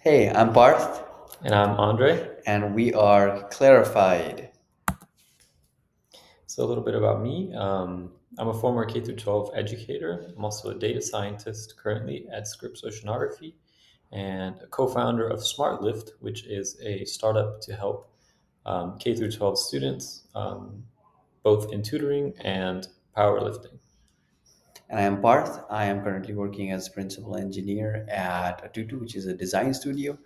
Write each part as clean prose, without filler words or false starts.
Hey, I'm Parth, And I'm Andre. and we are ClarifiEd. So, a little bit about me. I'm a former K through 12 educator. I'm also a data scientist currently at Scripps Oceanography and a co founder of SmartLift, which is a startup to help K through 12 students, both in tutoring and powerlifting. And I am Parth. I am currently working as principal engineer at Tutu, which is a design studio.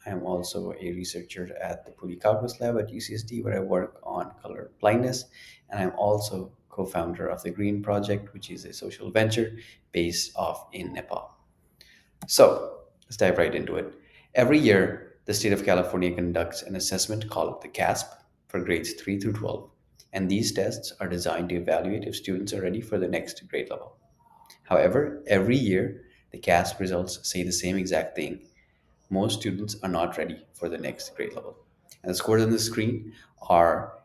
I am also a researcher at the Polycarbus Lab at UCSD, where I work on color blindness. And I'm also co founder of the Green Project, which is a social venture based off in Nepal. So let's dive right into it. Every year, the state of California conducts an assessment called the CASP for grades 3 through 12. And these tests are designed to evaluate if students are ready for the next grade level. However, every year, the CASP results say the same exact thing. Most students are not ready for the next grade level. And the scores on the screen are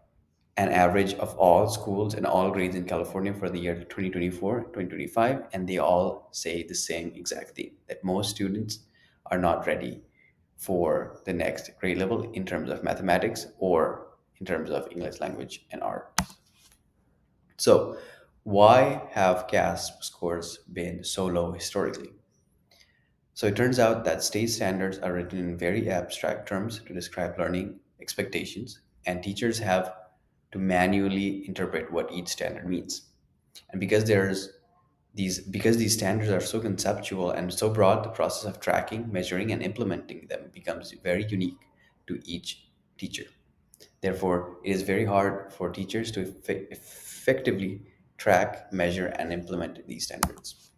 an average of all schools and all grades in California for the year 2024, 2025, and they all say the same exact thing that most students are not ready for the next grade level in terms of mathematics or in terms of English language and art. So, why have CASP scores been so low historically? So, it turns out that state standards are written in very abstract terms to describe learning expectations, and teachers have to manually interpret what each standard means. And because these standards are so conceptual and so broad, the process of tracking, measuring, and implementing them becomes very unique to each teacher. Therefore, it is very hard for teachers to effectively track, measure, and implement these standards.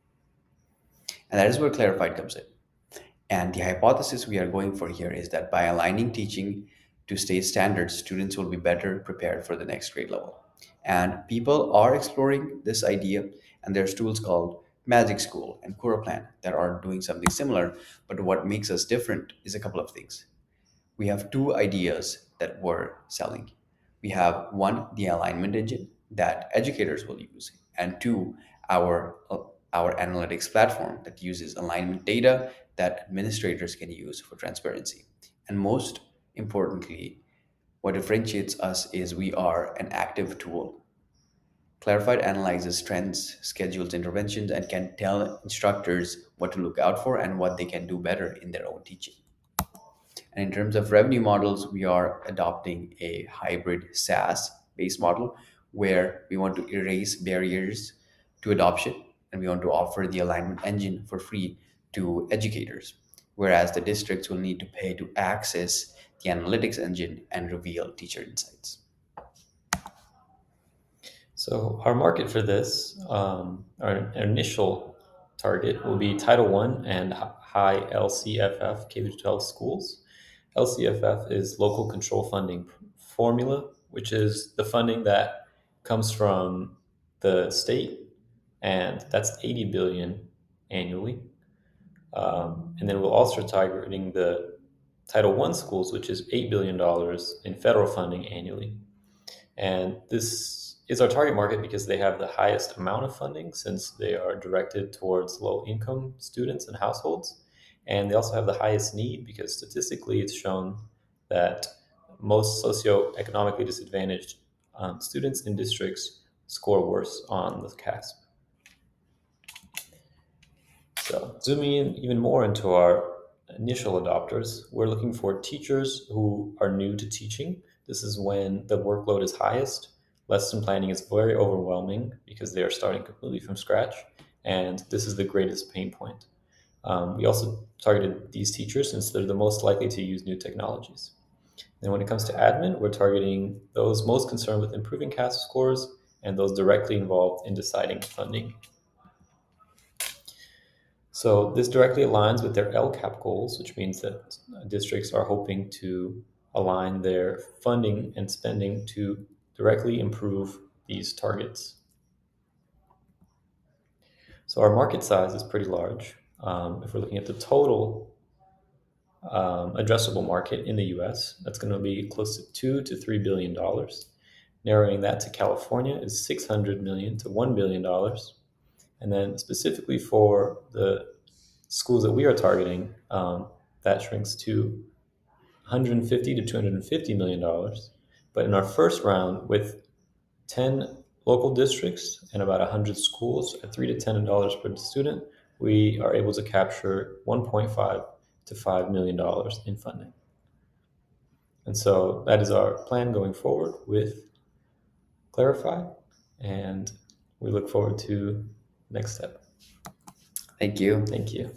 And that is where Clarified comes in. And the hypothesis we are going for here is that by aligning teaching to state standards, students will be better prepared for the next grade level. And people are exploring this idea, and there's tools called Magic School and Plan that are doing something similar. But what makes us different is a couple of things. We have two ideas that we're selling. We have one, the alignment engine that educators will use, and two, our analytics platform that uses alignment data that administrators can use for transparency. And most importantly, what differentiates us is we are an active tool. Clarified analyzes trends, schedules interventions, and can tell instructors what to look out for and what they can do better in their own teaching. And in terms of revenue models, we are adopting a hybrid SaaS based model where we want to erase barriers to adoption and we want to offer the alignment engine for free to educators, whereas the districts will need to pay to access the analytics engine and reveal teacher insights. So, our market for this, our initial target will be Title One and high LCFF K 12 schools. LCFF is local control funding formula, which is the funding that comes from the state, and that's 80 billion annually. And then we're also targeting the Title One schools, which is $8 billion in federal funding annually. And this is our target market because they have the highest amount of funding since they are directed towards low income students and households. And they also have the highest need because statistically it's shown that most socioeconomically disadvantaged students in districts score worse on the CASP. So, zooming in even more into our initial adopters, we're looking for teachers who are new to teaching. This is when the workload is highest. Lesson planning is very overwhelming because they are starting completely from scratch, and this is the greatest pain point. We also targeted these teachers since they're the most likely to use new technologies. And when it comes to admin, we're targeting those most concerned with improving CASP scores and those directly involved in deciding funding. So this directly aligns with their LCAP goals, which means that districts are hoping to align their funding and spending to directly improve these targets. So our market size is pretty large. If we're looking at the total addressable market in the U.S., that's going to be close to $2 to $3 billion. Narrowing that to California is 600 million to $1 billion, and then specifically for the schools that we are targeting, that shrinks to 150 to $250 million. But in our first round, with 10 local districts and about 100 schools at $3 to $10 per student, we are able to capture 1.5 to $5 million in funding. And so that is our plan going forward with Clarify, and we look forward to next step. Thank you. Thank you.